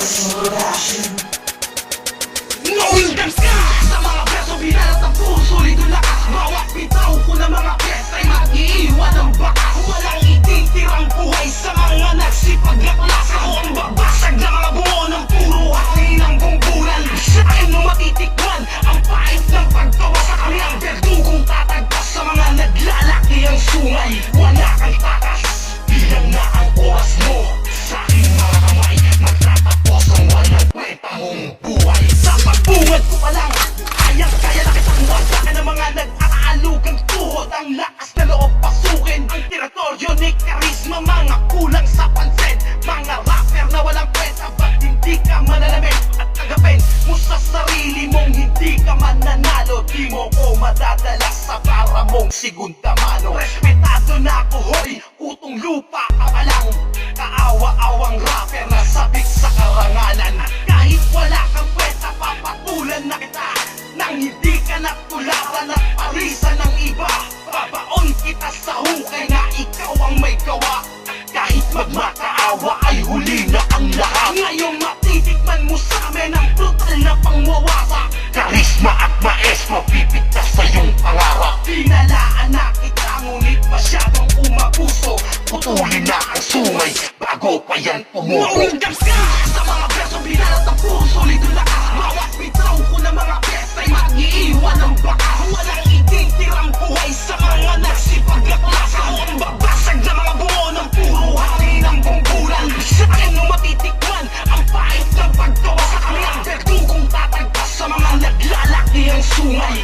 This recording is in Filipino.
Knowing them ska sa mga verso, binalat ang puso, lido lakas. Bawat bitaw ko na mga piyes ay mag-iiwan ng bakas. Walang ititirang buhay sa mga nagsipaglakas. Ako ang babasag na mga buo ng puro hangin ng bungbulan. Sa akin nung matitikman ang pait ng pagtawa sa kanilang berdugong tatagpas sa mga naglalaki ang sungay. Wala kang takas, bilang na ang oras mo. Sa aking mga kamay magtatapos ang walang kwenta mong buhay. Sa pagbungad ko pa lang, kayang-kaya na kitang wasakan ng mga nag-aalugang tuhod. Ang lakas na loob pasukin ang teritoryo ni karisma. Mga kulang sa pansin, mga rapper na walang kwenta. Ba't hindi ka manalamin at tagapin mo sa sarili mong hindi ka mananalo? Di mo ko madadala sa para mong segunda mano. Respetado na ako, hoy, utong lupa ka pa lang. Kaawa-awang rapper na sabik sa karangalan. At kahit wala kang kwenta, papatulan na kita nang hindi ka natularan at parisan ng iba. Babaon kita sa hukay na ikaw ang may gawa. At kahit magmakaawa ay huli na ang lahat. Ngayong matitikman mo sa amin ang brutal na pangwawasak. Karisma at maestro, pipigtas sa iyong pangarap. Pinalaan na kita ngunit masyadong umabuso. Putulin na ang sungay bago pa yan tumuko. Knowing them ska sa mga verso, binalat ang puso, lido lakas. Bawat bitaw ko na mga piyes ay mag-iiwan ng bakas. Walang ititirang buhay sa mga nagsipaglakas. Ako ang babasag na mga buo ng puro hangin ng bungbulan. Sa akin nung matitikman ang pait ng pagtawa sa kanilang berdugong tatagpas sa mga naglalaki ang sungay.